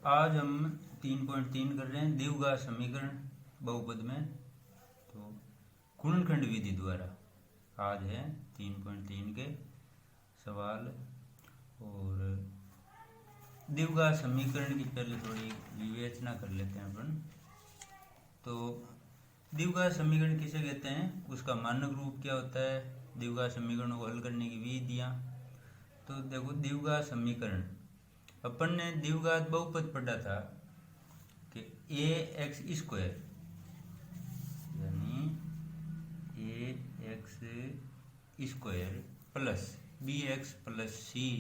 आज हम 3.3 कर रहे हैं द्विघात समीकरण बहुपद में। तो गुणनखंड विधि द्वारा आज है 3.3 के सवाल। और द्विघात समीकरण की पहले थोड़ी विवेचना कर लेते हैं अपन। तो द्विघात समीकरण किसे कहते हैं, उसका मानक रूप क्या होता है, द्विघात समीकरणों को हल करने की विधियाँ। तो देखो, द्विघात समीकरण अपन ने द्विघात बहुपद पढ़ा था कि ए एक्स स्क्वायर यानी A X square plus B X plus C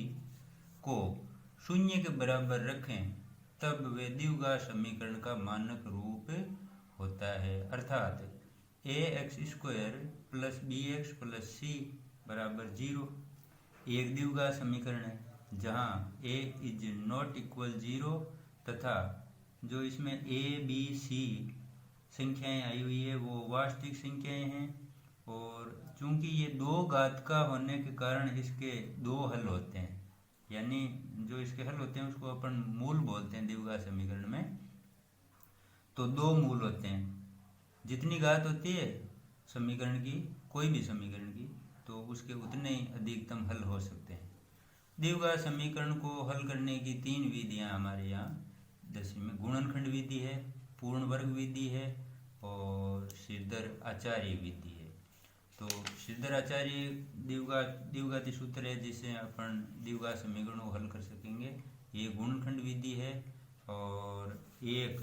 को शून्य के बराबर रखें तब वे द्विघात समीकरण का मानक रूप होता है। अर्थात A X square plus B X plus C बराबर 0 एक द्विघात समीकरण है जहाँ a इज नॉट इक्वल 0 तथा जो इसमें a b c संख्याएं आई हुई है वो वास्तविक संख्याएं हैं। और चूंकि ये दो घात का होने के कारण इसके दो हल होते हैं, यानी जो इसके हल होते हैं उसको अपन मूल बोलते हैं द्विघात समीकरण में। तो दो मूल होते हैं, जितनी घात होती है समीकरण की, कोई भी समीकरण की, तो उसके उतने ही अधिकतम हल हो सकते हैं। द्विघात समीकरण को हल करने की 3 विधियां हमारे यहाँ 10वीं में गुणनखंड विधि है, पूर्ण वर्ग विधि है और श्रीधर आचार्य विधि है। तो श्रीधर आचार्य द्विघाती सूत्र है जिससे अपन द्विघात समीकरणों को हल कर सकेंगे, ये गुणनखंड विधि है। और एक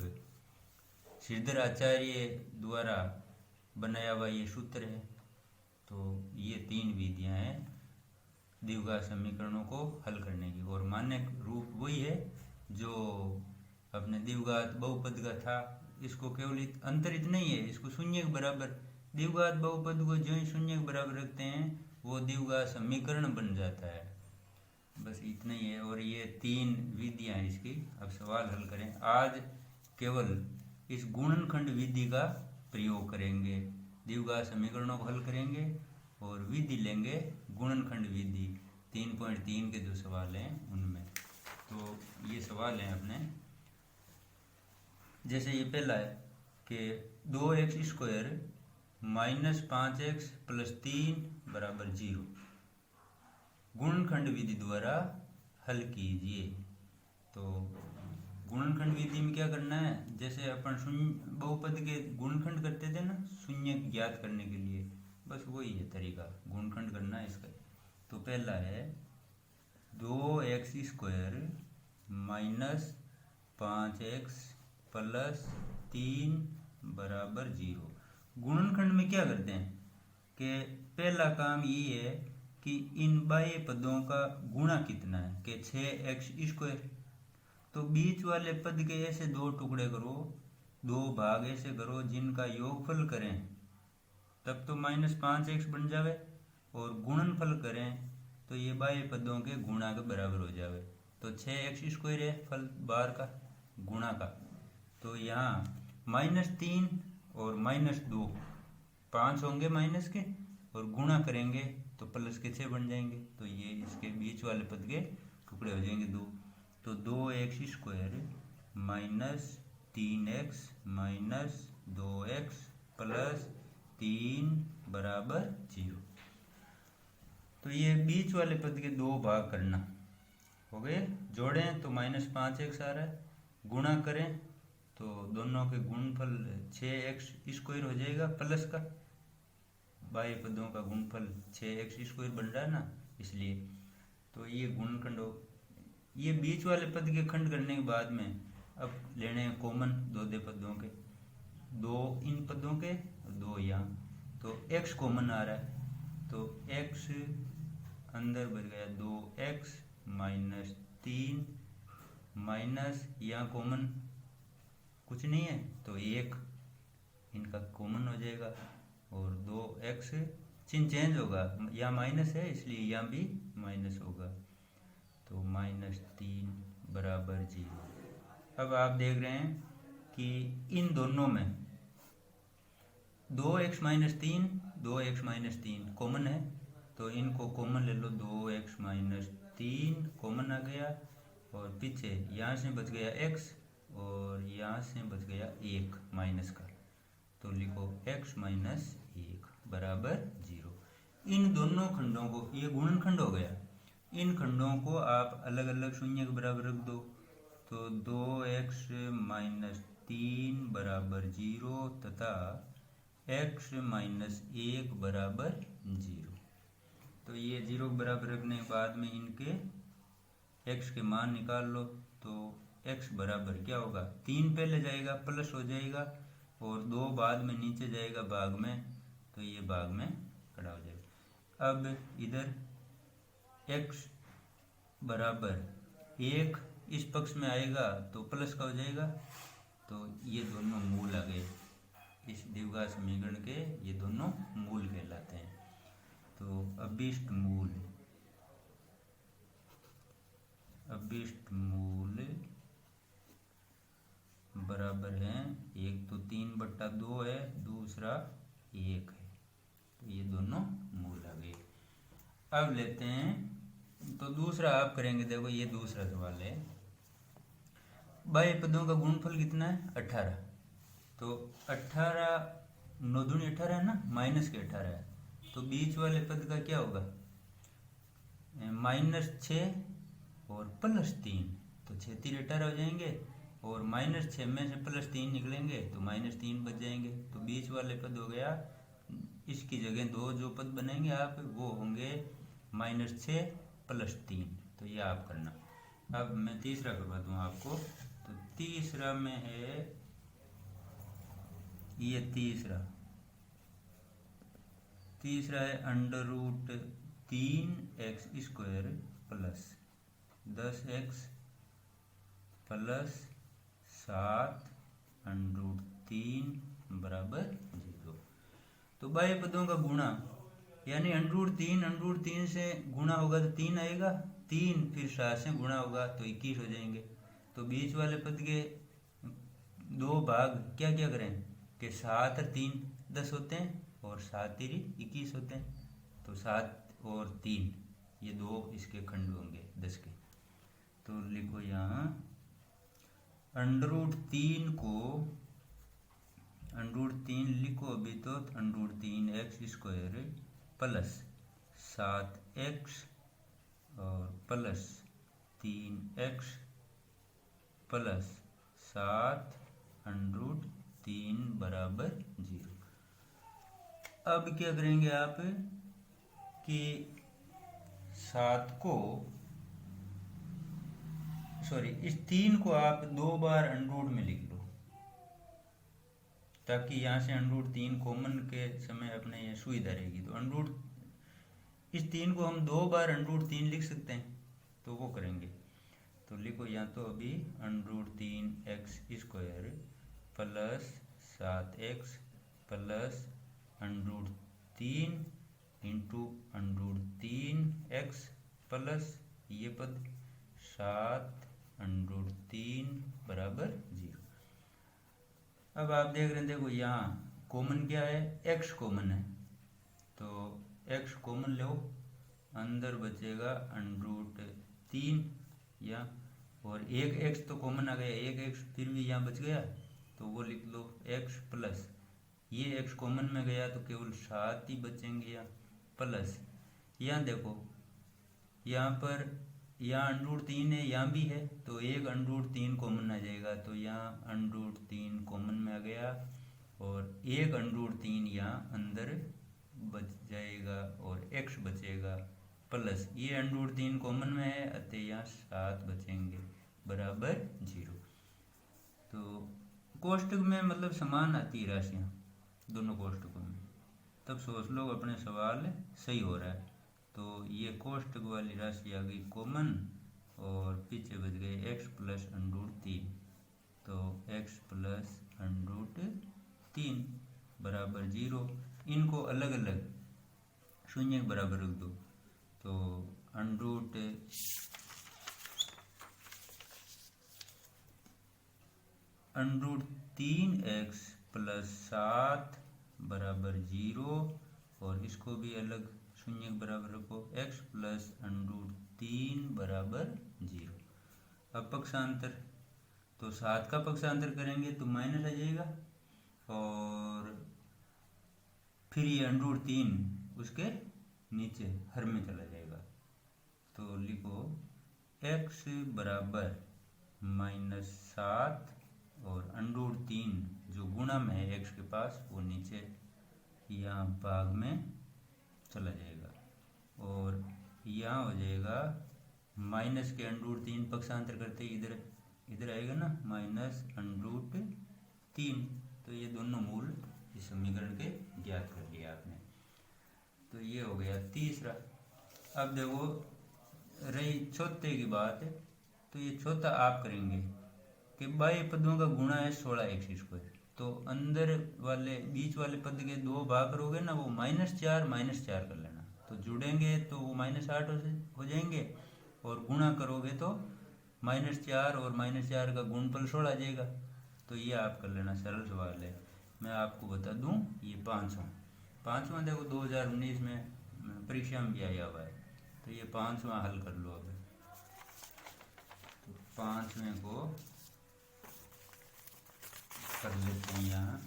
श्रीधर आचार्य द्वारा बनाया हुआ ये सूत्र है। तो ये 3 विधियां हैं द्विघात समीकरणों को हल करने की। और मानक रूप वही है जो अपने द्विघात बहुपद का था। इसको केवल अंतर इतना ही है, इसको शून्य के बराबर, द्विघात बहुपद को जो ही शून्य के बराबर रखते हैं वो द्विघात समीकरण बन जाता है। बस इतना ही है। और ये 3 विधियां हैं इसकी। अब सवाल हल करें। आज केवल इस गुणनखंड विधि का प्रयोग करेंगे, द्विघात समीकरणों को हल करेंगे और विधि लेंगे गुणनखंड विधि 3.3 के जो सवाल हैं उनमें। तो ये सवाल हैं अपने, जैसे ये पहला है कि 2x square minus 5x plus 3 बराबर 0 गुणनखंड विधि द्वारा हल कीजिए। तो गुणनखंड विधि में क्या करना है, जैसे अपन शून्य बहुपद के गुणनखंड करते थे ना शून्य ज्ञात करने के लिए, बस वही है तरीका गुणनखंड करना है इसका। तो पहला है 2x square minus 5x plus 3 बराबर 0। गुणनखंड में क्या करते हैं कि पहला काम ये है कि इन बाह्य पदों का गुणा कितना है कि 6x स्क्वायर। तो बीच वाले पद के ऐसे 2 टुकड़े करो, 2 भाग ऐसे करो जिनका योगफल करें तब तो माइनस 5x बन जावे। और गुणनफल करें तो ये बाह्य पदों के गुणा के बराबर हो जावे। तो 6x स्क्वायर है फल बाहर का गुणा का। तो यहाँ -3 और -2 5 होंगे माइनस के, और गुणा करेंगे तो प्लस के 6 बन जाएंगे। तो ये इसके बीच वाले पद के टुकड़े हो जाएंगे 2। तो 2x square minus 3x minus 2x plus 3 बराबर 0। तो ये बीच वाले पद के 2 भाग करना हो गए। जोड़ें तो -5x आ रहा है, गुणा करें तो दोनों के गुणनफल 6x स्क्वायर हो जाएगा प्लस का, बाह्य पदों का गुणनफल 6x स्क्वायर बन रहा है ना, इसलिए। तो ये गुणनखंड हो। ये बीच वाले पद के खंड करने के बाद में अब लेने हैं कॉमन दो पदों के, 2 इन पदों के और 2 यहाँ। तो x कॉमन आ रहा है तो x अंदर बच गया 2x माइनस 3 माइनस यहाँ कॉमन कुछ नहीं है तो 1 इनका कॉमन हो जाएगा। और 2x चिन्ह चेंज होगा, यहाँ माइनस है इसलिए यहाँ भी माइनस होगा। तो -3 बराबर 0। अब आप देख रहे हैं कि इन दोनों में 2x माइनस 3 कॉमन है, तो इनको कॉमन ले लो। 2x माइनस 3 कॉमन आ गया और पीछे यहाँ से बच गया x और यहाँ से बच गया 1 माइनस का, तो लिखो x माइनस 1 बराबर 0। इन दोनों खंडों को, ये गुणनखंड हो गया, इन खंडों को आप अलग अलग शून्य के बराबर रख दो, तो 2x माइनस 3 बराबर 0 तथा x माइनस 1 बराबर 0। तो ये 0 के बराबर रखने के बाद में इनके x के मान निकाल लो, तो x बराबर क्या होगा, 3 पहले जाएगा प्लस हो जाएगा और 2 बाद में नीचे जाएगा भाग में, तो ये भाग में खड़ा हो जाएगा। अब इधर x बराबर 1 इस पक्ष में आएगा तो प्लस का हो जाएगा, तो ये दोनों मूल आ गए, इस द्विघात समीकरण के ये दोनों मूल कहलाते हैं। तो अभिष्ट मूल बराबर हैं, एक तो 3/2 है, दूसरा 1 है, तो ये दोनों मूल आ गए। अब लेते हैं, तो दूसरा आप करेंगे, देखो ये दूसरा सवाल है, बाह्य पदों का गुणनफल कितना है, 18। तो 18 9 दूनी 18 है ना, माइनस के 18 है, तो बीच वाले पद का क्या होगा, -6 और +3, तो 6 3 18 हो जाएंगे, और -6 में से +3 निकलेंगे तो -3 बच जाएंगे, तो बीच वाले पद हो गया, इसकी जगह 2 जो पद बनेंगे आप वो होंगे -6 +3, तो ये आप करना। अब मैं तीसरा करवा दूँ आपको, तो तीसरा में है ये, तीसरा है √3x² प्लस 10x प्लस 7 √3 बराबर 0। तो बाह्य पदों का गुणा, यानी √3 से गुणा होगा तो 3 आएगा, 3 फिर 7 से गुणा होगा तो 21 हो जाएंगे। तो बीच वाले पद के 2 भाग क्या क्या करें कि 7 और 3 10 होते हैं और 7 3 21 होते हैं, तो 7 और 3 ये 2 इसके खंड होंगे 10 के। तो लिखो यहाँ √3 को, √3 लिखो अभी तो, √3x² प्लस 7x और प्लस 3x प्लस 7 √3 बराबर 0। अब क्या करेंगे आप कि 7 को, सॉरी, इस 3 को आप 2 बार √ में लिख लो, ताकि यहाँ से √3 कॉमन के समय अपने ये सुविधा रहेगी। तो इस 3 को हम 2 बार √3 लिख सकते हैं, तो वो करेंगे। तो लिखो या तो अभी √3x² plus 7x plus √3 into √3x plus ये पद 7 √3 बराबर 0। अब आप देख रहे हैं, देखो यहाँ कॉमन क्या है, x कॉमन है, तो x कॉमन लो, अंदर बचेगा √3 या, और एक x तो कॉमन आ गया, एक x फिर भी यहाँ बच गया, तो वो लिख लो x प्लस ये x कॉमन में गया तो केवल 7 ही बचेंगे, या प्लस यहाँ देखो यहाँ पर यहाँ √3 है, यहाँ भी है, तो एक √3 कॉमन आ जाएगा, तो यहाँ √3 कॉमन में आ गया और एक √3 यहाँ अंदर बच जाएगा और x बचेगा, प्लस ये √3 कॉमन में है, अतः यहाँ 7 बचेंगे बराबर 0। तो कोष्टक में मतलब समान आती राशियाँ दोनों कोष्टकों में, तब सोच लो अपने सवाल सही हो रहा है। तो ये कोष्टक वाली राशि आ गई कॉमन और पीछे बच गए x प्लस √3, तो x प्लस √3 बराबर 0। इनको अलग अलग शून्य के बराबर रख दो, तो √3x प्लस 7 बराबर 0, और इसको भी अलग शून्य के बराबर रखो, x प्लस √3 बराबर 0। अब पक्षांतर, तो 7 का पक्षांतर करेंगे तो माइनस आ जाएगा, और फिर ये √3 उसके नीचे हर में चला जाएगा। तो लिखो x बराबर -7 और √3 जो गुणा में है x के पास वो नीचे यहाँ भाग में चला जाएगा, और यहाँ हो जाएगा माइनस के √3 पक्षांतर करते इधर इधर आएगा ना, -√3। तो ये दोनों मूल इस समीकरण के ज्ञात कर लिया आपने। तो ये हो गया तीसरा। अब देखो रही चौथे की बात, तो ये चौथा आप करेंगे कि बाह्य पदों का गुणा है 16x²। तो अंदर वाले बीच वाले पद के 2 भाग करोगे ना, वो -4 कर लेना, तो जुड़ेंगे तो वो -8 हो जाएंगे, और गुणा करोगे तो -4 और -4 का गुणनफल 16 आ जाएगा। तो ये आप कर लेना, सरल सवाल है। मैं आपको बता दूं, ये पाँचवा देखो 2019 में परीक्षा में भी आया हुआ है। तो ये 5वां हल कर लो। अब तो 5वें को कर लेते हैं यहाँ।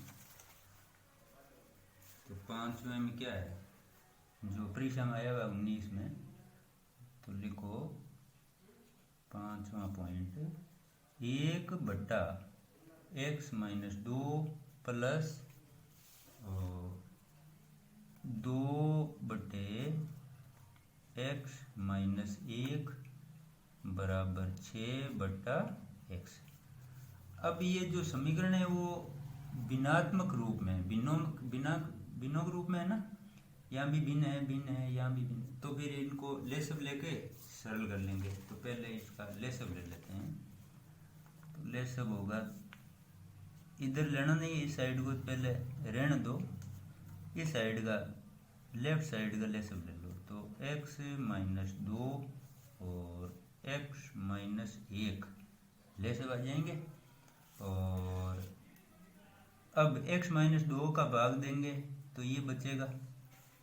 तो 5वें में क्या है, जो परीक्षा में आया हुआ 19 में, तो लिखो 5वां पॉइंट, 1/(x-2) प्लस 2/(x-1) बराबर 6/x। अब ये जो समीकरण है वो भिन्नात्मक रूप में, भिन्नों रूप में है ना, यहाँ भी भिन्न है, यहाँ भी भिन्न। तो फिर इनको लेसब लेके सरल कर लेंगे। तो पहले इसका लेसब ले लेते हैं। तो लेसब होगा, इधर लेना नहीं, इस साइड को पहले रहने दो, इस साइड का लेफ्ट साइड का लेसब ले लो। तो x-2 और x-1 लेसब आ जाएंगे, और अब x-2 का भाग देंगे तो ये बचेगा,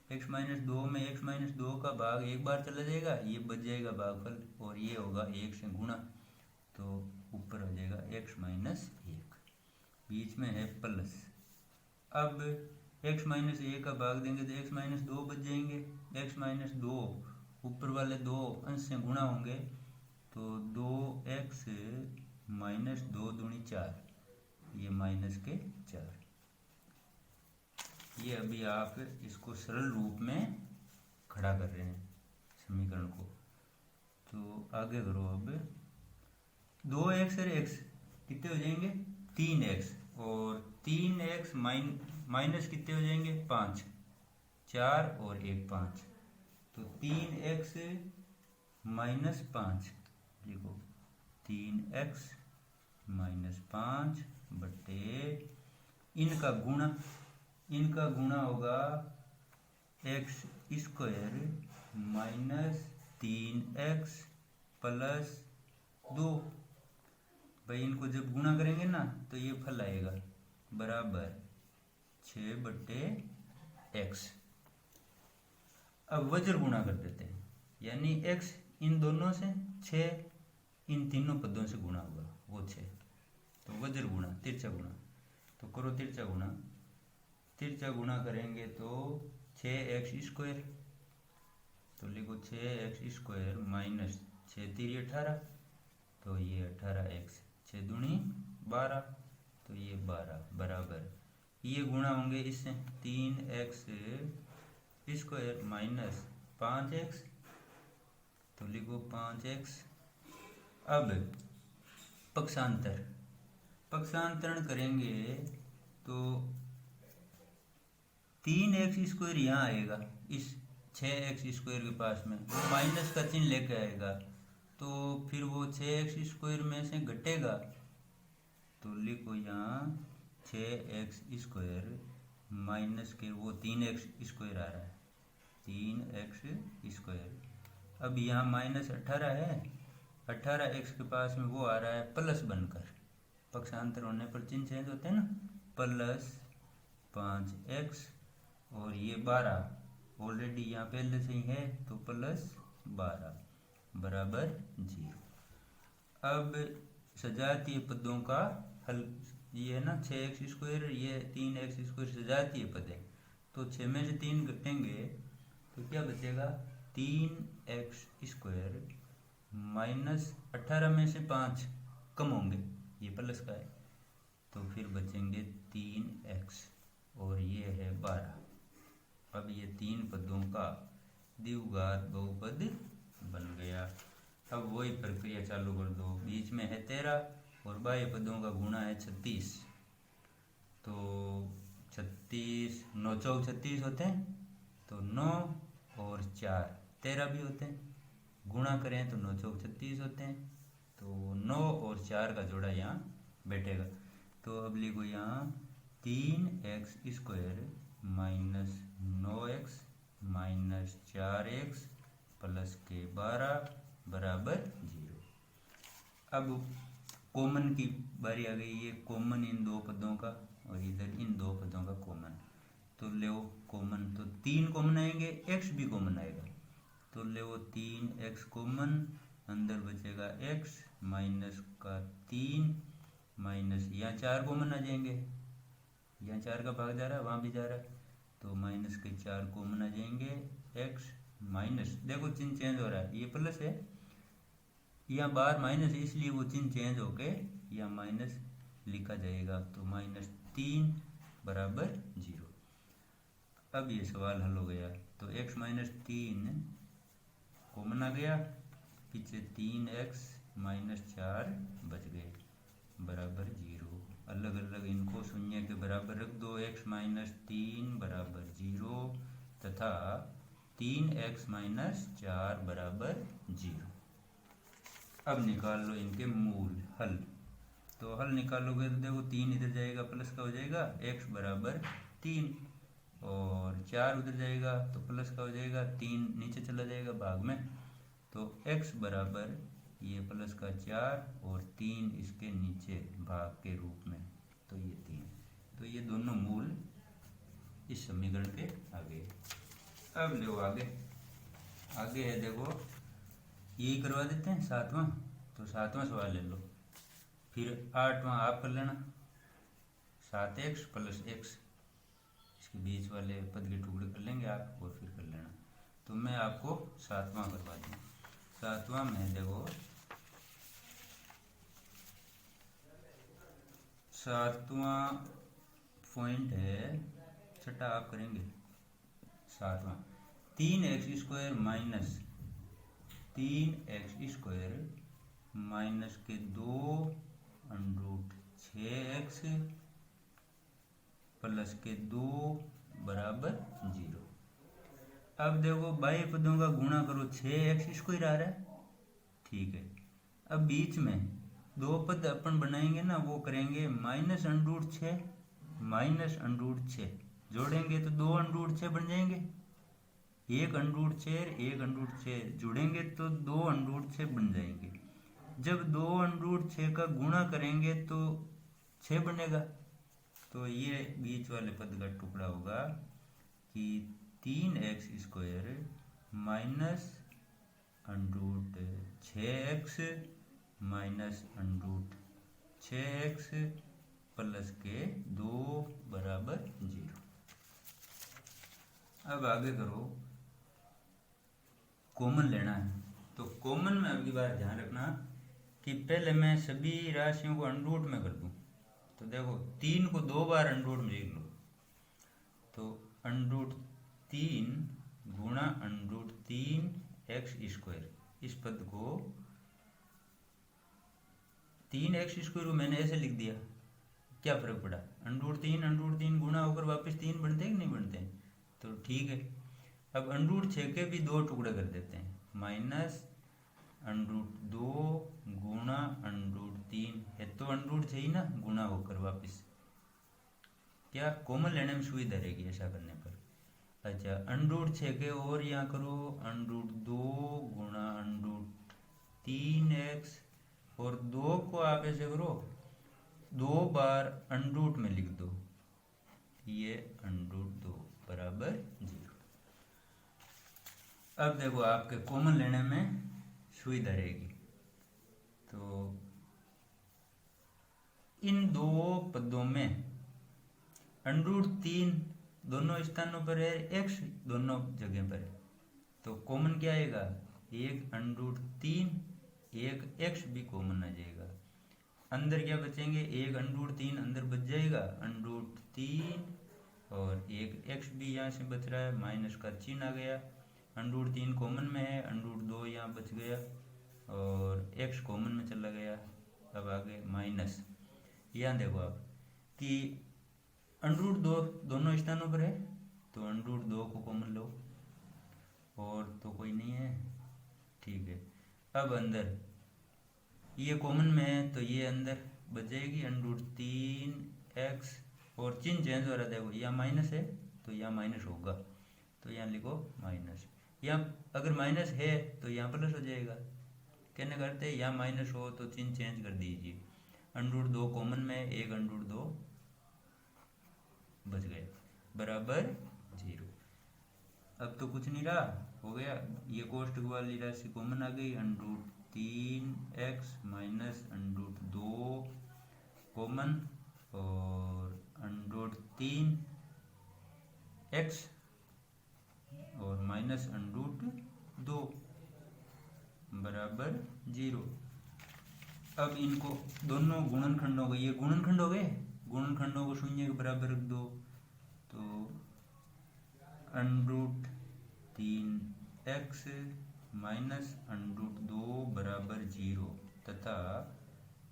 x-2 में x-2 का भाग एक बार चला जाएगा, ये बच जाएगा भागफल, और ये होगा 1 से गुणा, तो ऊपर हो जाएगा x-1, बीच में है प्लस। अब x-1 का भाग देंगे तो x-2 बच जाएंगे, x-2 ऊपर वाले 2 अंश से गुणा होंगे, तो 2x-2 दूनी 4, ये -4। ये अभी आप इसको सरल रूप में खड़ा कर रहे हैं समीकरण को। तो आगे करो। अब 2x और x कितने हो जाएंगे, 3x, और 3x माइनस कितने हो जाएंगे, 5, 4 और 1 5। तो 3x - 5 लिखो, 3x - 5 बटे इनका गुणा होगा x² - 3x + 2। भाई इनको जब गुणा करेंगे ना तो ये फल आएगा बराबर 6/x। अब वज्र गुणा कर देते हैं, यानी x इन दोनों से, 6 इन तीनों पदों से गुणा होगा, वो 6। तो वज्र गुणा, तिरछा गुणा, तो करो तिरछा गुणा करेंगे तो 6x²। तो लिखो 6x² - 6 3 18, तो ये 18x, 6 दूनी 12, तो ये 12 बराबर, ये गुणा होंगे इससे, 3x² - 5x, तो लिखो 5x। अब पक्षांतरण करेंगे तो 3x² यहाँ आएगा, इस 6x² के पास में, वो माइनस का चिन्ह लेके आएगा, तो फिर वो 6x² में से घटेगा, तो लिखो यहाँ 6x² माइनस के वो 3x² आ रहा है, 3x²। अब यहाँ -18 है, 18x के पास में वो आ रहा है प्लस बनकर, पक्षांतर होने पर चिन्ह चेंज होते हैं ना, प्लस 5x, और ये 12 ऑलरेडी यहाँ पहले से ही है, तो +12 बराबर 0। अब सजातीय पदों का हल, ये है ना 6x², ये 3x² सजातीय पद है, तो 6 में से 3 घटेंगे तो क्या बचेगा 3x² माइनस 18 में से 5 कम होंगे, ये प्लस का है, तो फिर बचेंगे 3x और ये है 12। अब ये 3 पदों का द्विघात बहुपद बन गया। अब वही प्रक्रिया चालू कर दो, बीच में है 13 और बाह्य पदों का गुणा है 36, तो 36 9 चौक 36 होते हैं, तो 9 और 4 13 भी होते हैं, गुणा करें तो 9 चौक 36 होते हैं, तो 9 और 4 का जोड़ा यहाँ बैठेगा। तो अब लिखो यहाँ 3x² minus 9x minus 4x plus के 12 बराबर 0। अब कॉमन की बारी आ गई, ये कॉमन इन दो पदों का और इधर इन दो पदों का कॉमन, तो ले कॉमन, तो 3 कॉमन आएंगे, x भी कॉमन आएगा, तो ले 3x कॉमन, अंदर बचेगा x माइनस का 3 माइनस यहाँ 4 कॉमन आ जाएंगे, यहाँ 4 का भाग जा रहा है, वहाँ भी जा रहा है, तो माइनस के 4 कॉमन आ जाएंगे, x माइनस, देखो चिन्ह चेंज हो रहा है, ये प्लस है, यहाँ बाहर माइनस है, इसलिए वो चिन्ह चेंज होके यहाँ माइनस लिखा जाएगा, तो -3 बराबर 0। अब ये सवाल हल हो गया, तो x माइनस 3 कॉमन आ गया, पीछे 3x माइनस 4 बच गए बराबर 0। अलग अलग इनको शून्य के बराबर रख दो, x माइनस 3 बराबर 0 तथा 3x माइनस 4 बराबर 0। अब निकाल लो इनके मूल हल, तो हल निकालोगे तो देखो 3 इधर जाएगा प्लस का हो जाएगा, x बराबर 3 और 4 उधर जाएगा तो प्लस का हो जाएगा, 3 नीचे चला जाएगा भाग में, तो x बराबर ये प्लस का 4 और 3 इसके नीचे भाग के रूप में, तो ये 3, तो ये दोनों मूल इस समीकरण के आगे। अब लो आगे, आगे है देखो यही करवा देते हैं 7वां, तो 7वां सवाल ले लो, फिर 8वां आप कर लेना, 7x प्लस x, इसके बीच वाले पद के टुकड़े कर लेंगे आप और फिर कर लेना, तो मैं आपको 7वां करवा दूँ। 7वां में देखो 7वां पॉइंट है, छठा आप करेंगे, 7वां 3x² माइनस 3x² माइनस के 2 अंडरूट 6x प्लस के 2 बराबर 0। अब देखो बाह्य पदों का गुणा करो, 6x² आ रहा है, ठीक है। अब बीच में दो पद अपन बनाएंगे ना, वो करेंगे -√6 -√6, जोड़ेंगे तो 2 √6 बन जाएंगे, 1 √6 1 √6 जोड़ेंगे तो 2 √6 बन जाएंगे। जब 2 √6 का गुणा करेंगे तो 6 बनेगा, तो ये बीच वाले पद का टुकड़ा होगा कि 3x² minus √6x minus √6x plus के 2 बराबर 0। अब आगे करो, कॉमन लेना है, तो कॉमन में अगली बार ध्यान रखना कि पहले मैं सभी राशियों को अंडरूट में कर दूं, तो देखो 3 को 2 बार अंडरूट में लिख लो, तो √3 गुणा √3x², इस पद को 3x² मैंने ऐसे लिख दिया, क्या फर्क पड़ा, √3 गुणा होकर वापस 3 बनते हैं कि नहीं बनते हैं, तो ठीक है। अब √6 के भी 2 टुकड़े कर देते हैं, -√2 गुणा √3 है, तो √6 ही ना, गुणा होकर वापस, क्या कॉमन लेने में सुविधा रहेगी ऐसा करने पर। अच्छा √6 के और यहाँ करो, √2 गुणा √3x और 2 को आप ऐसे करो 2 बार अंडरूट में लिख दो, ये √2 बराबर 0। अब देखो आपके कॉमन लेने में सुविधा रहेगी, तो इन दो पदों में √3 दोनों स्थानों पर है, x दोनों जगह पर है, तो कॉमन क्या आएगा, एक √3, एक x भी कॉमन आ जाएगा। अंदर क्या बचेंगे, एक √3 अंदर बच जाएगा, √3 और एक x भी यहाँ से बच रहा है, माइनस का चिन्ह आ गया। √3 कॉमन में है, √2 यहाँ बच गया और x कॉमन में चला गया। अब आगे माइनस, यहाँ देखो आप कि √2 दोनों स्थानों पर है, तो √2 को कॉमन लो, और तो कोई नहीं है, ठीक है। अब अंदर ये कॉमन में है तो ये अंदर बच जाएगी √3x, और चिन्ह चेंज हो रहा है, देखो यहाँ माइनस है तो यहाँ माइनस होगा, तो यहाँ लिखो माइनस। यहाँ अगर माइनस है तो यहाँ प्लस हो जाएगा, कहने करते हैं यहाँ माइनस हो तो चिन्ह चेंज कर दीजिए। √2 कॉमन में, एक √2 बच गया, बराबर 0। अब तो कुछ नहीं रहा, हो गया। ये कोष्टक वाली राशि कॉमन आ गई, √3x माइनस √2 कॉमन, और √3x और माइनस √2 बराबर 0। अब इनको दोनों गुणनखंड हो गए, ये गुणनखंड हो गए, गुणनखंडों को शून्य के बराबर रख दो, तो √3x माइनस √2 बराबर 0 तथा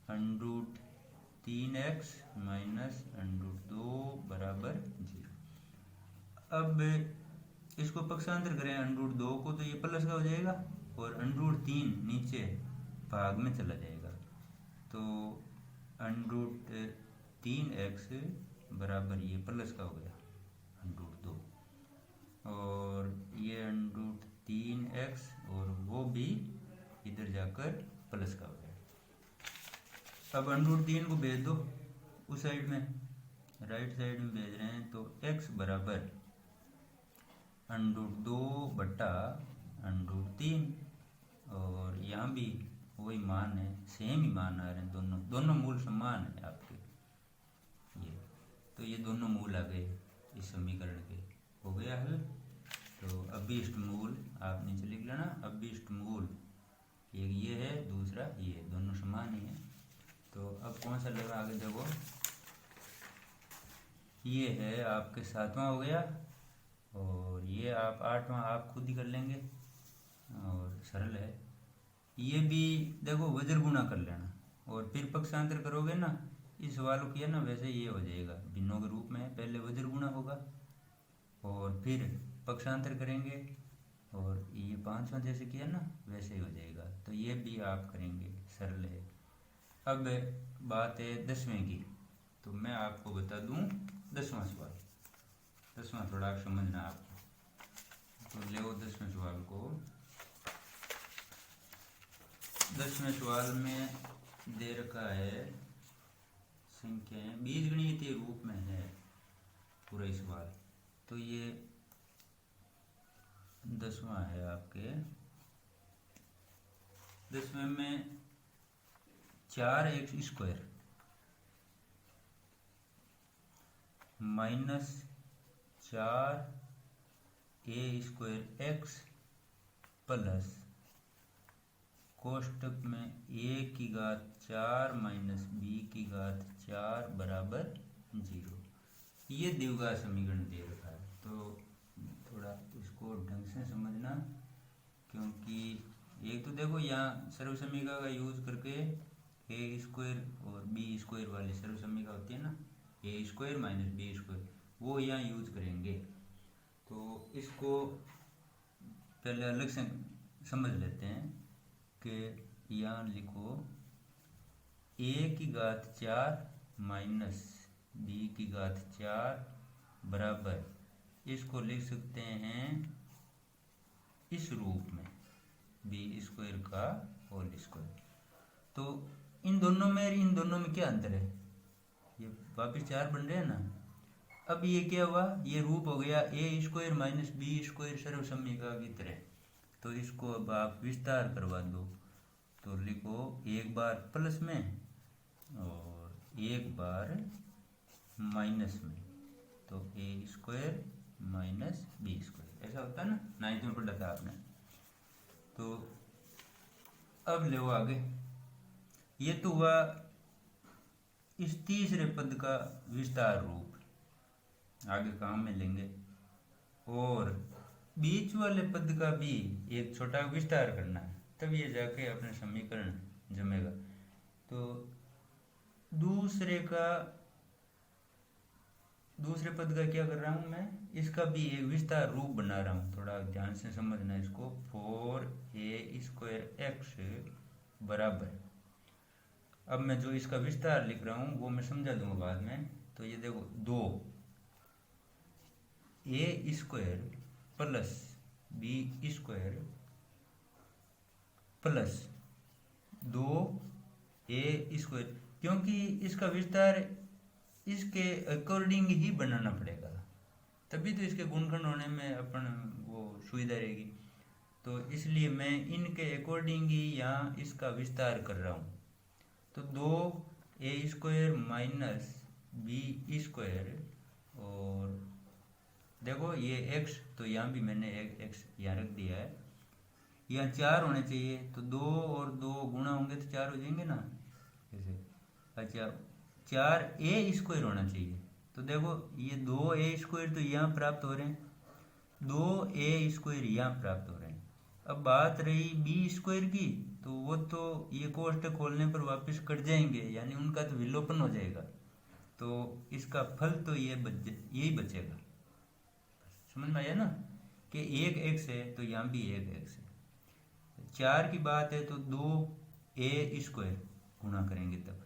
√3x माइनस √2 बराबर 0। अब इसको पक्षांतर करें √2 को, तो ये प्लस का हो जाएगा और √3 नीचे भाग में चला जाएगा, तो √3x बराबर ये प्लस का हो गया √2, और ये √3x और वो भी इधर जाकर प्लस का हो गया। अब √3 को भेज दो उस साइड में, राइट साइड में भेज रहे हैं, तो x बराबर √2 बटा √3, और यहाँ भी वही मान है, सेम ही मान आ रहे हैं, दोनों मूल समान है आपके, ये तो ये दोनों मूल आ गए इस समीकरण के, हो गया हल। तो अभीष्ट मूल आप नीचे लिख लेना, अभीष्ट मूल एक ये है, दूसरा ये, दोनों समान ही है। तो अब कौन सा लगा, आगे देखो, ये है आपके 7वां हो गया, और ये आप 8वां आप खुद ही कर लेंगे, और सरल है। ये भी देखो वज्र गुणा कर लेना, और फिर पक्षांतर करोगे ना, इस सवाल को किया ना वैसे ये हो जाएगा, भिन्नों के रूप में, पहले वज्र गुणा होगा और फिर पक्षांतर करेंगे, और ये 5वां जैसे किया ना वैसे ही हो जाएगा, तो ये भी आप करेंगे, सरल है। अब बात है 10वें की, तो मैं आपको बता दूं 10वां सवाल, 10वां थोड़ा समझना आपको, तो ले 10वें सवाल को। 10वें सवाल में दे रखा है संख्याएं बीजगणितीय रूप में है पूरा ही सवाल, तो ये 10वां है आपके। 10वें में 4x² माइनस 4a² प्लस कोष्टक में a⁴ माइनस b⁴ बराबर 0, ये द्विघात समीकरण दे रखा है। तो थोड़ा इसको ढंग से समझना, क्योंकि एक तो देखो यहाँ सर्वसमीका का यूज करके a² और b² वाली सर्वसमीका होती है ना, a² माइनस b², वो यहाँ यूज करेंगे। तो इसको पहले अलग से समझ लेते हैं कि यहाँ लिखो a⁴ माइनस b⁴ बराबर, इसको लिख सकते हैं इस रूप में b² का होल स्क्वायर। तो इन दोनों में क्या अंतर है, ये वापिस 4 बन रहे हैं ना। अब ये क्या हुआ, ये रूप हो गया a² माइनस b² सर्वसमीका की तरह, तो इसको अब आप विस्तार करवा दो, तो लिखो एक बार प्लस में और एक बार माइनस में, तो ए स्क्वायर माइनस बी स्क्वायर, ऐसा होता है ना, 9th में पढ़ा था आपने। तो अब ले आगे, ये तो हुआ इस तीसरे पद का विस्तार रूप, आगे काम में लेंगे। और बीच वाले पद का भी एक छोटा विस्तार करना है, तब ये जाके अपने समीकरण जमेगा। तो दूसरे पद का क्या कर रहा हूँ मैं, इसका भी एक विस्तार रूप बना रहा हूँ, थोड़ा ध्यान से समझना इसको। 4a² x बराबर, अब मैं जो इसका विस्तार लिख रहा हूँ वो मैं समझा दूंगा बाद में। तो ये देखो 2a² plus b² plus 2a², क्योंकि इसका विस्तार इसके अकॉर्डिंग ही बनाना पड़ेगा, तभी तो इसके गुणनखंड होने में अपन वो सुविधा रहेगी। तो इसलिए मैं इनके अकॉर्डिंग ही यहाँ इसका विस्तार कर रहा हूँ। तो 2a² माइनस b², और देखो ये x, तो यहाँ भी मैंने एक x यहाँ रख दिया है, यहाँ 4 होने चाहिए, तो 2 और 2 गुणा होंगे तो 4 हो जाएंगे ना, ऐसे। अच्छा, 4a² होना चाहिए, तो देखो ये 2a² तो यहाँ प्राप्त हो रहे हैं, 2a² यहाँ प्राप्त हो रहे हैं। अब बात रही b² की, तो वो तो ये कोष्ठक खोलने पर वापस कट जाएंगे, यानी उनका तो विलोपन हो जाएगा, तो इसका फल तो यही बचेगा। समझ में आया ना, कि एक x है तो यहाँ भी एक x है। 4 की बात है तो 2a² गुणा करेंगे तब,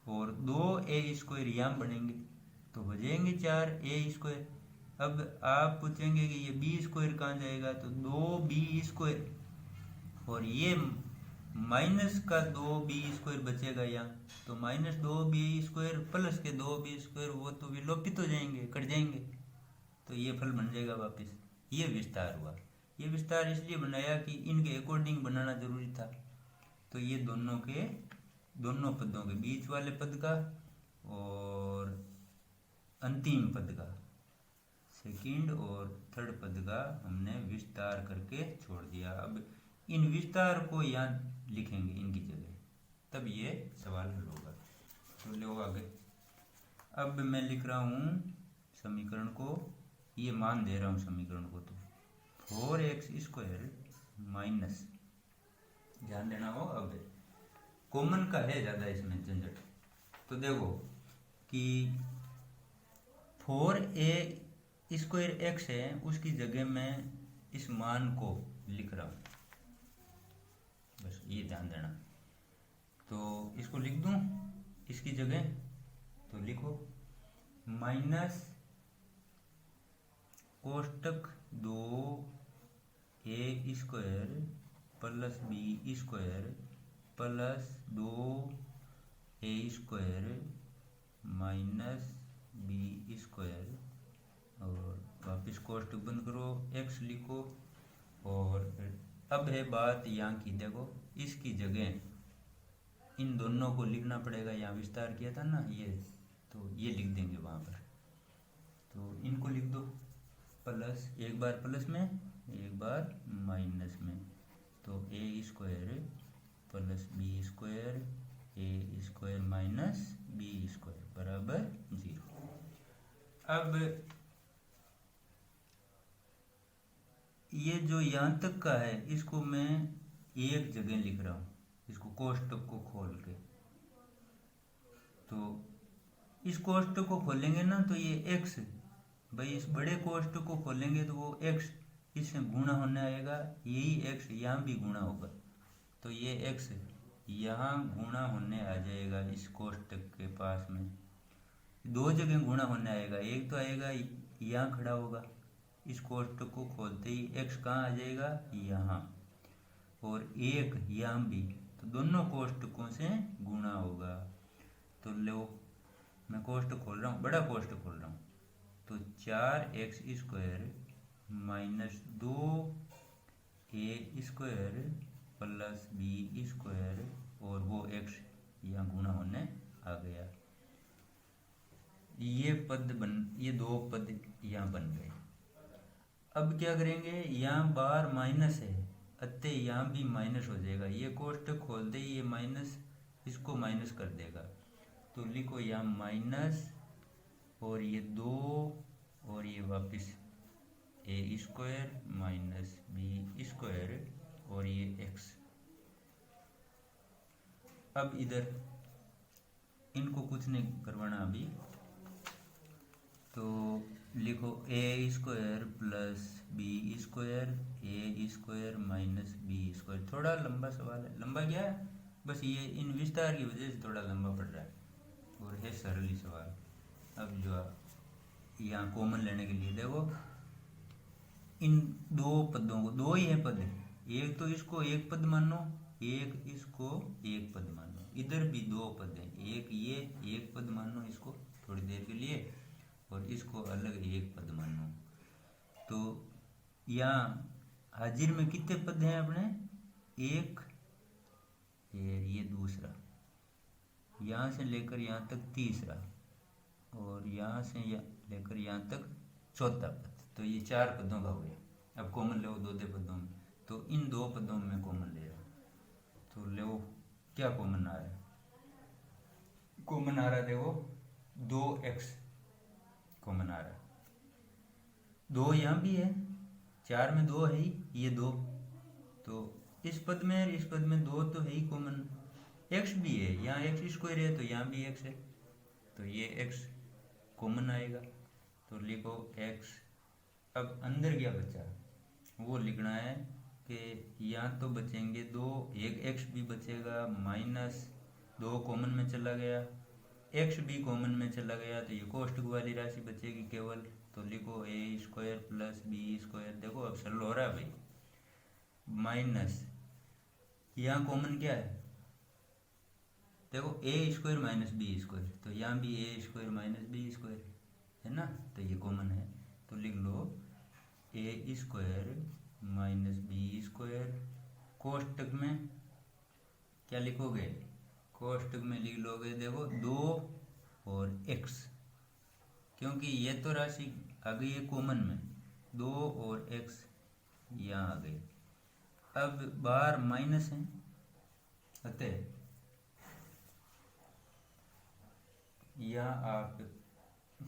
और 2a² यहाँ बनेंगे तो हो जाएंगे 4a²। अब आप पूछेंगे कि ये b² कहाँ जाएगा, तो 2b², और ये माइनस का 2b² बचेगा यहाँ, तो माइनस 2b² प्लस के 2b², वो तो विलोपित हो जाएंगे, कट जाएंगे, तो ये फल बन जाएगा वापस। ये विस्तार हुआ। ये विस्तार इसलिए बनाया कि इनके अकॉर्डिंग बनाना जरूरी था। तो ये दोनों पदों के बीच वाले पद का और अंतिम पद का, सेकंड और थर्ड पद का हमने विस्तार करके छोड़ दिया। अब इन विस्तार को यहाँ लिखेंगे इनकी जगह, तब ये सवाल हल होगा। तो लो आगे, अब मैं लिख रहा हूँ समीकरण को, ये मान दे रहा हूँ समीकरण को, तो 4x² माइनस, ध्यान देना हो, अब कॉमन का है ज़्यादा इसमें झंझट। तो देखो कि 4a² x है, उसकी जगह मैं इस मान को लिख रहा हूँ, बस ये ध्यान देना। तो इसको लिख दूँ इसकी जगह, तो लिखो माइनस कोष्टक 2a² plus b² plus 2a² minus b², और वापस कोष्टक बंद करो, x लिखो। और अब है बात यहाँ की, देखो इसकी जगह इन दोनों को लिखना पड़ेगा, यहाँ विस्तार किया था ना ये, तो ये लिख देंगे वहाँ पर। तो इनको लिख दो, प्लस, एक बार प्लस में एक बार माइनस में, तो a² plus b² a² minus b² बराबर 0। अब ये जो यहाँ तक का है इसको मैं एक जगह लिख रहा हूँ, इसको कोष्टक को खोल के। तो इस कोष्टक को खोलेंगे ना तो ये x, भाई इस बड़े कोष्टक को खोलेंगे तो वो x इससे गुणा होने आएगा, यही x यहाँ भी गुणा होगा, तो ये x यहाँ गुणा होने आ जाएगा इस कोष्टक के पास में, दो जगह गुणा होने आएगा, एक तो आएगा यहाँ खड़ा होगा, इस कोष्टक को खोलते ही x कहाँ आ जाएगा यहाँ, और एक यहाँ भी, तो दोनों कोष्टकों से गुणा होगा। तो लो मैं कोष्टक खोल रहा हूँ, बड़ा कोष्टक खोल रहा हूँ, तो 4x² minus 2a² plus B square और वो एक्स यहाँ गुणा होने आ गया। ये दो पद यहाँ बन गए। अब क्या करेंगे, यहाँ बार माइनस है अतः यहाँ भी माइनस हो जाएगा। ये कोष्टक खोल दे, ये माइनस इसको माइनस कर देगा। तो लिखो यहाँ माइनस और ये दो और ये वापस ए स्क्वायर माइनस बी स्क्वायर और ये एक्स। अब इधर इनको कुछ नहीं करवाना अभी, तो लिखो A square plus B square minus B square. थोड़ा लंबा सवाल है, लंबा क्या है, बस ये इन विस्तार की वजह से थोड़ा लंबा पड़ रहा है और है सरल ही सवाल। अब जो यहाँ कॉमन लेने के लिए देखो इन दो पदों को, दो ही है पद, एक तो इसको एक पद मानो, एक इसको एक पद मानो। इधर भी दो पद हैं, एक ये एक पद मानो इसको थोड़ी देर के लिए और इसको अलग एक पद मानो। तो यहाँ हाजिर में कितने पद हैं अपने, एक, ये दूसरा, यहाँ से लेकर यहाँ तक तीसरा और यहाँ से लेकर यहाँ तक चौथा पद। तो ये चार पदों का हो गया। अब कॉमन लो दो दो पदों में, तो इन दो पदों में कॉमन ले रहा। तो लो क्या कॉमन आ रहा है, कॉमन आ रहा है देखो 2x कॉमन आ रहा है। दो यहाँ भी है, चार में दो है ही, ये दो, तो इस पद में दो तो है ही कॉमन। x भी है, यहाँ एक्स स्क्वायर है तो यहाँ भी x है, तो ये x कॉमन आएगा। तो लिखो x। अब अंदर क्या बचा वो लिखना है कि यहाँ तो बचेंगे दो, एक x भी बचेगा, माइनस दो कॉमन में चला गया, x भी कॉमन में चला गया, तो ये कोष्टक वाली राशि बचेगी केवल। तो लिखो A square plus B square. देखो अब सरल हो रहा है भाई, माइनस यहाँ कॉमन क्या है, देखो ए स्क्वायर माइनस बी स्क्वायर, तो यहाँ भी ए स्क्वायर माइनस बी स्क्वायर है ना, तो ये कॉमन है। तो लिख लो ए स्क्वायर माइनस बी स्क्वायर। कोष्टक में क्या लिखोगे, कोष्टक में लिख लोगे देखो दो और x, क्योंकि ये तो राशि आ गई है कॉमन में, दो और x यहाँ आ गई। अब बाहर माइनस है अतः यहाँ आप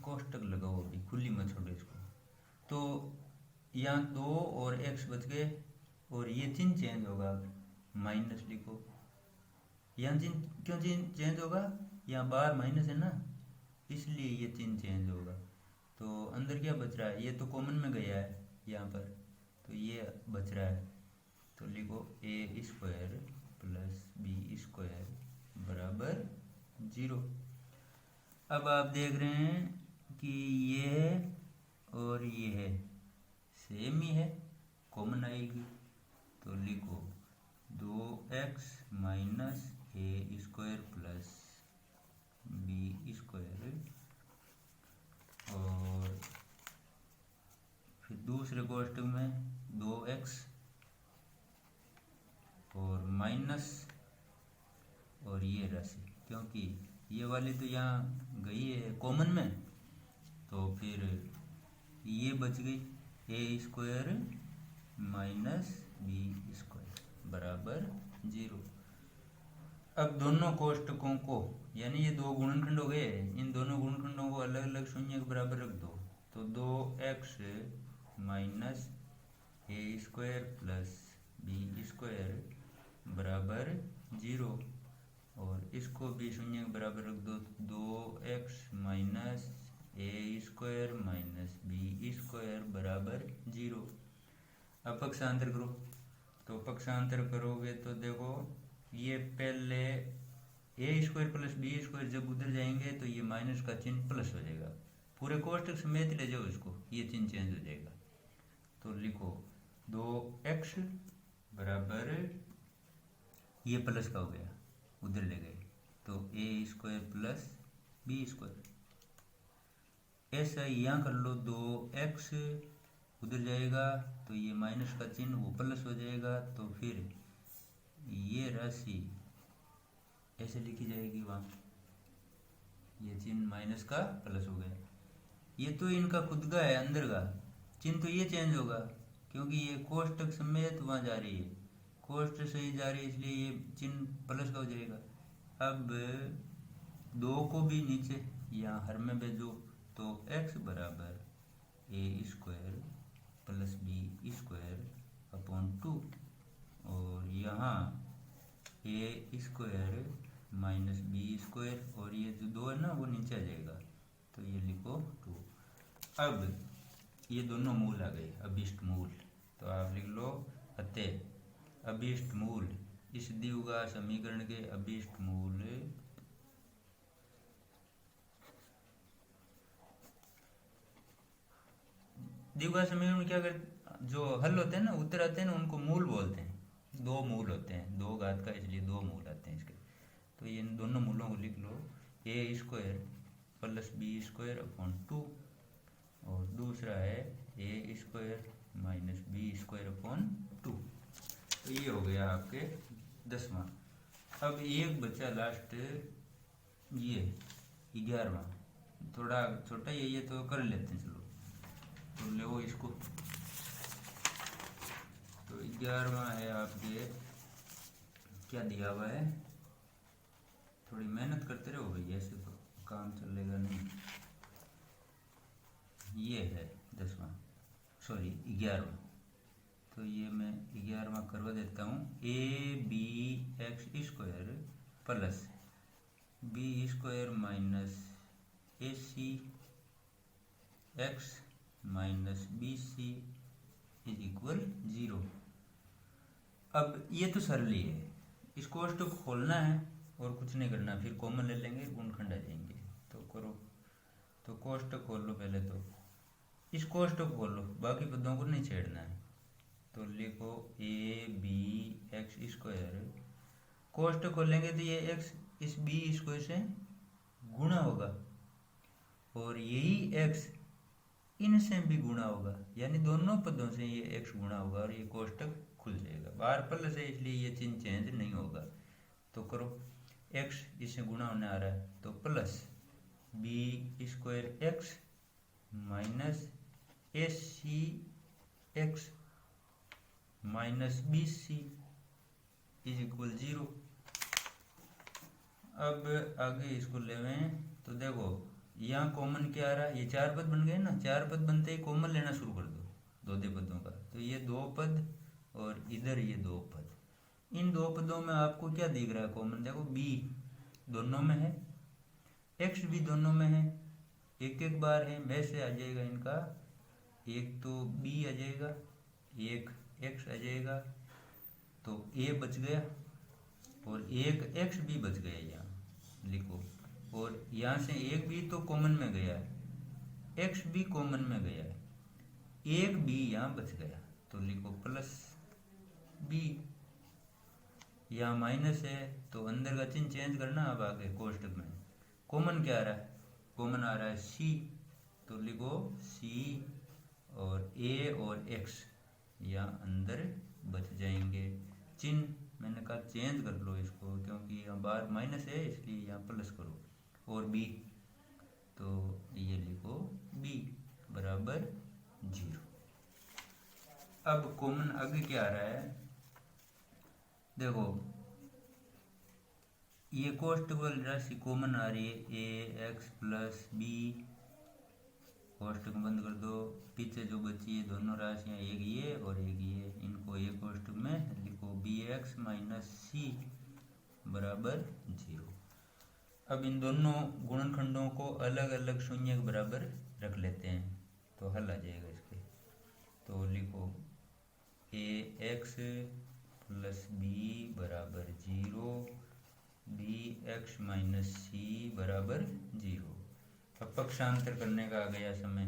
कोष्टक लगाओ, अभी खुली मत छोड़ो इसको। तो यहाँ दो और x बच गए और ये चिन्ह चेंज होगा, माइनस लिखो। यहाँ चिन्ह क्यों चेंज होगा, यहाँ बाहर माइनस है ना, इसलिए ये चिन्ह चेंज होगा। तो अंदर क्या बच रहा है, ये तो कॉमन में गया है यहाँ पर, तो ये बच रहा है। तो लिखो A square plus B square बराबर 0। अब आप देख रहे हैं कि ये है और ये है सेम ही है, कॉमन आएगी। तो लिखो 2x माइनस ए स्क्वायर प्लस बी स्क्वायर और फिर दूसरे कोष्टक में 2x और माइनस और ये राशि, क्योंकि ये वाली तो यहाँ गई है कॉमन में, तो फिर ये बच गई ए स्क्वायर माइनस बी स्क्वायर बराबर 0। अब दोनों कोष्टकों को, यानी ये दो गुणनखंड हो गए, इन दोनों गुणनखंडों को अलग अलग शून्य के बराबर रख दो। तो 2x माइनस ए स्क्वायर प्लस बी स्क्वायर बराबर 0 और इसको भी शून्य के बराबर रख दो। 2x माइनस ए स्क्वायर माइनस बी स्क्वायर बराबर 0। अब पक्षांतर करो, तो पक्षांतर करोगे तो देखो ये पहले ए स्क्वायर प्लस बी स्क्वायर जब उधर जाएंगे तो ये माइनस का चिन्ह प्लस हो जाएगा, पूरे कोष्टक समेत ले जाओ इसको, ये चिन्ह चेंज हो जाएगा। तो लिखो 2x बराबर ये प्लस का हो गया, उधर ले गए, तो ए स्क्वायर प्लस बी स्क्वायर। ऐसा यहाँ कर लो, 2x उधर जाएगा तो ये माइनस का चिन्ह वो प्लस हो जाएगा, तो फिर ये राशि ऐसे लिखी जाएगी, वहाँ ये चिन्ह माइनस का प्लस हो गया। ये तो इनका खुद का है अंदर का चिन्ह, तो ये चेंज होगा क्योंकि ये कोष्टक समेत वहाँ जा रही है, कोष्ट से ही जा रही है, इसलिए ये चिन्ह प्लस का हो जाएगा। अब 2 को भी नीचे यहाँ हर में भेजो, तो x बराबर a² प्लस b² अपॉन 2, और यहाँ a² माइनस b² और ये जो 2 है ना वो नीचे आ जाएगा, तो ये लिखो 2। अब ये दोनों मूल आ गए, अभिष्ट मूल, तो आप लिख लो अतः अभिष्ट मूल, इस द्विघात समीकरण के अभिष्ट मूल द्विघात समीकरण क्या करते, जो हल होते हैं ना, उत्तर आते हैं ना, उनको मूल बोलते हैं। 2 मूल होते हैं, 2 घात का, इसलिए 2 मूल आते हैं इसके। तो ये इन दोनों मूलों को लिख लो, a² प्लस b² अपॉन 2, और दूसरा है a² माइनस b² अपॉन 2। तो ये हो गया आपके 10वां। अब एक बच्चा लास्ट, ये 11वां, थोड़ा छोटा ही है ये, तो कर लेते हैं, चलो तो लो इसको। तो 11वां है आपके, क्या दिया हुआ है, थोड़ी मेहनत करते रहो भाई, ऐसे तो काम चलेगा नहीं। ये है 10वां, सॉरी 11वां, तो ये मैं 11वां करवा देता हूँ। abx² plus b² minus acx minus bc is equal 0। अब ये तो सरल ही है, इस कोष्टक को खोलना है और कुछ नहीं करना, फिर कॉमन ले लेंगे, गुणनखंड आ जाएंगे। तो करो, तो कोष्टक खोल लो पहले, तो इस कोष्टक खोल लो, बाकी पदों को नहीं छेड़ना है। तो लिखो abx², कोष्टक खोलेंगे तो ये x इस b² से गुणा होगा, और यही x इनसे भी गुणा होगा, यानी दोनों पदों से ये x गुणा होगा, और ये कोष्टक खुल जाएगा। बाहर प्लस है इसलिए ये चिन्ह चेंज नहीं होगा। तो करो, x इससे गुणा होने आ रहा है, तो plus b² x minus acx minus bc is equal 0। अब आगे इसको लेवें, तो देखो यहाँ कॉमन क्या आ रहा है, ये 4 पद बन गए ना, 4 पद बनते ही कॉमन लेना शुरू कर दो 2 पदों का। तो ये 2 पद और इधर ये 2 पद, इन 2 पदों में आपको क्या दिख रहा है कॉमन, देखो b दोनों में है, x भी दोनों में है, एक एक बार है, में से आ जाएगा इनका, एक तो b आ जाएगा, एक x आ जाएगा, तो a बच गया, और एक x भी बच गया, यहाँ लिखो, और यहाँ से एक भी तो कॉमन में गया है, x भी कॉमन में गया है, एक b यहाँ बच गया, तो लिखो प्लस b, यहाँ माइनस है तो अंदर का चिन्ह चेंज करना। अब आगे कोष्टक में कॉमन क्या आ रहा है, कॉमन आ रहा है c, तो लिखो c, और a और x यहाँ अंदर बच जाएंगे। चिन्ह मैंने कहा चेंज कर लो इसको, क्योंकि यहाँ बाहर माइनस है इसलिए यहाँ प्लस करो, और b, तो ये लिखो b बराबर 0। अब कॉमन आगे क्या आ रहा है, देखो ये कोष्टक वाली राशि कॉमन आ रही है, ax प्लस b, कोष्टक बंद कर दो, पीछे जो बची है दोनों राशियाँ, एक ये और एक ये, इनको एक कोष्टक में लिखो bx माइनस c बराबर 0। अब इन दोनों गुणनखंडों को अलग अलग शून्य के बराबर रख लेते हैं, तो हल आ जाएगा इसके। तो लिखो ax प्लस b बराबर 0, bx माइनस c बराबर 0। अब पक्षांतर करने का आ गया समय,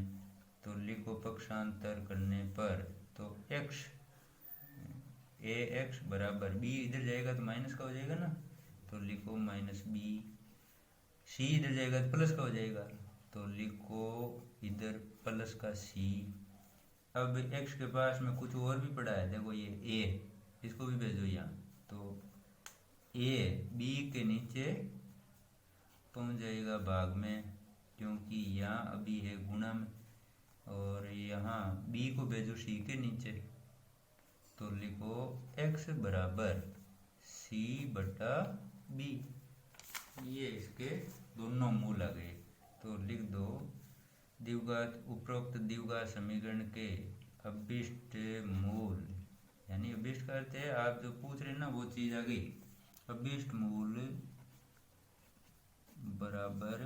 तो लिखो पक्षांतर करने पर, तो x ax बराबर b इधर जाएगा तो माइनस का हो जाएगा ना, तो लिखो माइनस b, c इधर जाएगा तो प्लस का हो जाएगा, तो लिखो इधर प्लस का c। अब x के पास में कुछ और भी पड़ा है, देखो ये a, इसको भी भेजो यहाँ, तो ए बी के नीचे पहुंच जाएगा भाग में, क्योंकि यहाँ अभी है गुणा में, और यहाँ बी को भेजो सी के नीचे, तो लिखो x बराबर सी बटा बी। ये इसके दोनों मूल आ गए। तो लिख दो द्विघात उपरोक्त द्विघात समीकरण के अभिष्ट मूल, यानी अभिष्ट का अर्थ है आप जो पूछ रहे हैं ना वो चीज आ गई। अभिष्ट मूल बराबर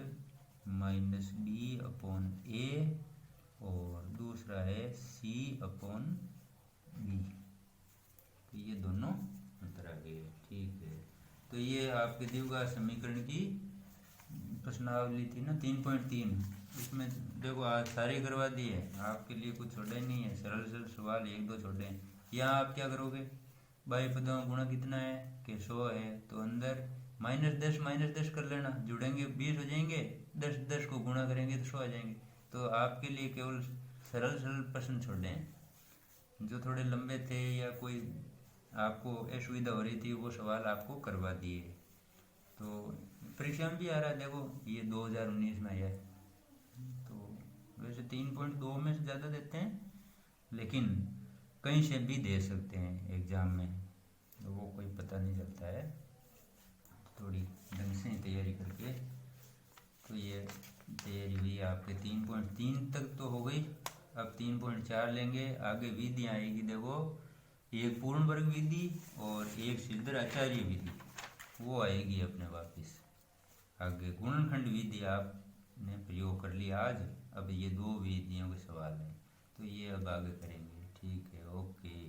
माइनस बी अपॉन ए, और दूसरा है सी अपॉन बी। तो ये दोनों अंतर आ गए। ठीक है, तो ये आपके द्विघात समीकरण की प्रश्नावली थी ना 3.3। इसमें देखो आज सारे करवा दिए, आपके लिए कुछ छोड़े नहीं है, सरल सरल सवाल एक दो छोड़े हैं। यहाँ आप क्या करोगे, बाई पदों का गुणा कितना है कि 100 है, तो अंदर माइनस 10 कर लेना, जुड़ेंगे 20 हो जाएंगे, 10 को गुणा करेंगे तो 100 आ जाएंगे। तो आपके लिए केवल सरल सरल प्रश्न छोड़े हैं, जो थोड़े लंबे थे या कोई आपको असुविधा हो रही थी वो सवाल आपको करवा दिए। तो परीक्षा में भी आ रहा है, देखो ये 2019 में आया है। तो वैसे 3.2 में से ज़्यादा देते हैं, लेकिन कहीं से भी दे सकते हैं एग्ज़ाम में, तो वो कोई पता नहीं चलता है। थोड़ी ढंग से तैयारी करके, तो ये तैयारी हुई आपके 3.3 तक तो हो गई। अब 3.4 लेंगे, आगे विधि आएगी। देखो एक पूर्ण वर्ग विधि और एक सिद्ध आचार्य विधि, वो आएगी अपने वापस। आगे गुणनखंड विधि आपने प्रयोग कर लिया आज, अब ये दो विधियों के सवाल हैं, तो ये अब आगे करेंगे। ठीक है, ओके।